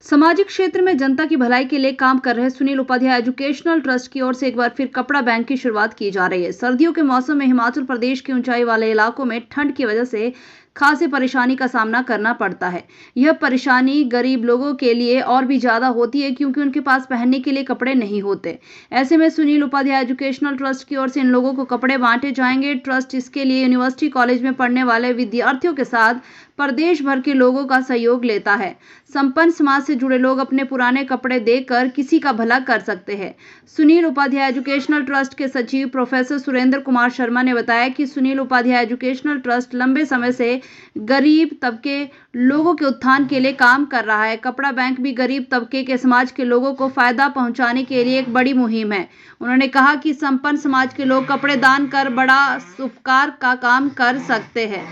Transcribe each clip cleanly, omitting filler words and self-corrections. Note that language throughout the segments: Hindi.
सामाजिक क्षेत्र में जनता की भलाई के लिए काम कर रहे सुनील उपाध्याय एजुकेशनल ट्रस्ट की ओर से एक बार फिर कपड़ा बैंक की शुरुआत की जा रही है। सर्दियों के मौसम में हिमाचल प्रदेश के ऊंचाई वाले इलाकों में ठंड की वजह से खासी परेशानी का सामना करना पड़ता है। यह परेशानी गरीब लोगों के लिए और भी ज्यादा होती है क्योंकि उनके पास पहनने के लिए कपड़े नहीं होते। ऐसे में सुनील उपाध्याय एजुकेशनल ट्रस्ट की ओर से इन लोगों को कपड़े बांटे जाएंगे। ट्रस्ट इसके लिए यूनिवर्सिटी कॉलेज में पढ़ने वाले विद्यार्थियों के साथ प्रदेश भर के लोगों का सहयोग लेता है। संपन्न समाज से जुड़े लोग अपने पुराने कपड़े देकर किसी का भला कर सकते हैं। सुनील उपाध्याय एजुकेशनल ट्रस्ट के सचिव प्रोफेसर सुरेंद्र कुमार शर्मा ने बताया कि सुनील उपाध्याय एजुकेशनल ट्रस्ट लंबे समय से गरीब तबके लोगों के उत्थान के लिए काम कर रहा है। कपड़ा बैंक भी गरीब तबके के समाज के लोगों को फायदा पहुंचाने के लिए एक बड़ी मुहिम है। उन्होंने कहा कि संपन्न समाज के लोग कपड़े दान कर बड़ा उपकार का काम कर सकते हैं।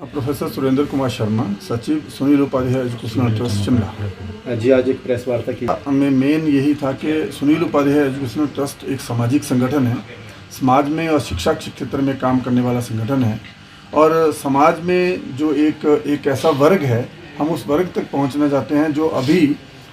प्रोफेसर सुरेंद्र कुमार शर्मा, सचिव सुनील उपाध्याय एजुकेशनल ट्रस्ट शिमला। जी, आज एक प्रेस वार्ता की में मेन यही था कि सुनील उपाध्याय एजुकेशनल ट्रस्ट एक सामाजिक संगठन है, समाज में और शिक्षा के क्षेत्र में काम करने वाला संगठन है। और समाज में जो एक ऐसा वर्ग है, हम उस वर्ग तक पहुंचना चाहते हैं जो अभी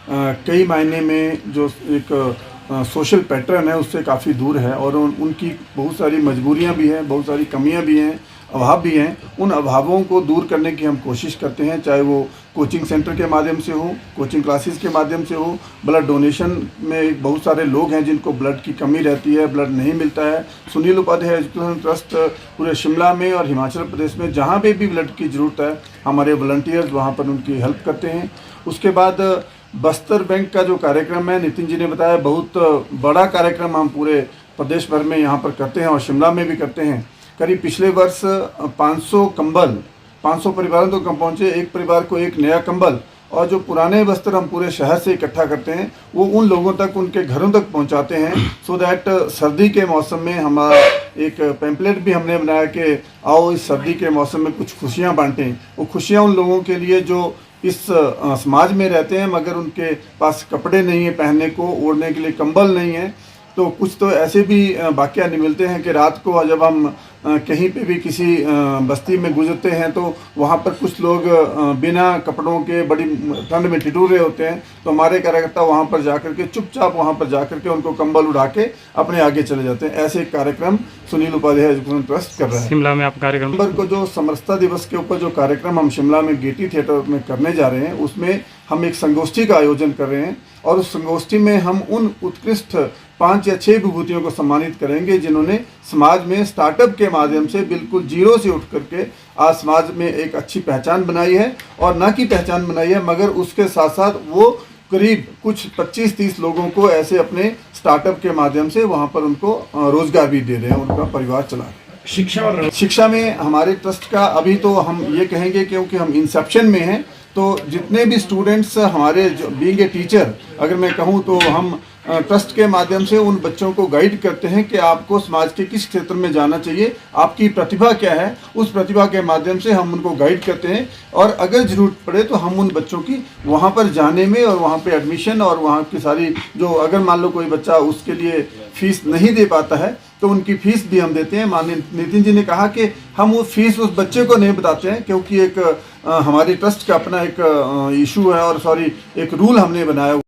कई मायने में जो एक सोशल पैटर्न है उससे काफ़ी दूर है और उनकी बहुत सारी मजबूरियां भी हैं, बहुत सारी कमियां भी हैं, अभाव भी हैं। उन अभावों को दूर करने की हम कोशिश करते हैं, चाहे वो कोचिंग सेंटर के माध्यम से हो, कोचिंग क्लासेस के माध्यम से हो। ब्लड डोनेशन में बहुत सारे लोग हैं जिनको ब्लड की कमी रहती है, ब्लड नहीं मिलता है। सुनील उपाध्याय एजुकेशन ट्रस्ट पूरे शिमला में और हिमाचल प्रदेश में जहाँ पे भी ब्लड की ज़रूरत है, हमारे वॉलंटियर्स वहाँ पर उनकी हेल्प करते हैं। उसके बाद बस्तर बैंक का जो कार्यक्रम है, नितिन जी ने बताया, बहुत बड़ा कार्यक्रम हम पूरे प्रदेश भर में यहाँ पर करते हैं और शिमला में भी करते हैं। करीब पिछले वर्ष 500 कंबल 500 परिवारों तक हम पहुँचे, एक परिवार को एक नया कंबल, और जो पुराने वस्त्र हम पूरे शहर से इकट्ठा करते हैं वो उन लोगों तक, उनके घरों तक पहुंचाते हैं, सो दैट सर्दी के मौसम में हमारा एक पैम्पलेट भी हमने बनाया कि आओ इस सर्दी के मौसम में कुछ खुशियां बांटें। वो खुशियां उन लोगों के लिए जो इस समाज में रहते हैं मगर उनके पास कपड़े नहीं है पहनने को, ओढ़ने के लिए कंबल नहीं है। तो कुछ तो ऐसे भी वाक़या नहीं मिलते हैं कि रात को जब हम कहीं पे भी किसी बस्ती में गुजरते हैं तो वहाँ पर कुछ लोग बिना कपड़ों के बड़ी ठंड में ठिठुरे होते हैं, तो हमारे कार्यकर्ता वहाँ पर जाकर के चुपचाप वहाँ पर जाकर के उनको कंबल उड़ा के अपने आगे चले जाते हैं। ऐसे एक कार्यक्रम सुनील उपाध्याय एजुकेशन ट्रस्ट कर रहा है। शिमला में आप कार्यक्रम नवंबर को जो समरसता दिवस के ऊपर जो कार्यक्रम हम शिमला में गेटी थिएटर में करने जा रहे हैं, उसमें हम एक संगोष्ठी का आयोजन कर रहे हैं और उस संगोष्ठी में हम उन उत्कृष्ट 5 या 6 विभूतियों को सम्मानित करेंगे जिन्होंने समाज में स्टार्टअप के माध्यम से बिल्कुल जीरो से उठ करके आज समाज में एक अच्छी पहचान बनाई है। और ना कि पहचान बनाई है मगर उसके साथ साथ वो करीब कुछ 25-30 लोगों को ऐसे अपने स्टार्टअप के माध्यम से वहाँ पर उनको रोजगार भी दे रहे हैं, उनका परिवार चला रहे हैं। शिक्षा में हमारे ट्रस्ट का अभी तो हम ये कहेंगे क्योंकि हम इंसेप्शन में हैं, तो जितने भी स्टूडेंट्स हमारे जो बीइंग ए टीचर अगर मैं कहूँ तो हम ट्रस्ट के माध्यम से उन बच्चों को गाइड करते हैं कि आपको समाज के किस क्षेत्र में जाना चाहिए, आपकी प्रतिभा क्या है, उस प्रतिभा के माध्यम से हम उनको गाइड करते हैं। और अगर ज़रूरत पड़े तो हम उन बच्चों की वहाँ पर जाने में और वहाँ पे एडमिशन और वहाँ की सारी जो, अगर मान लो कोई बच्चा उसके लिए फ़ीस नहीं दे पाता है तो उनकी फ़ीस भी हम देते हैं। माननीय नितिन जी ने कहा कि हम वो फ़ीस उस बच्चे को नहीं बताते हैं क्योंकि एक हमारे ट्रस्ट का अपना एक इशू है और एक रूल हमने बनाया।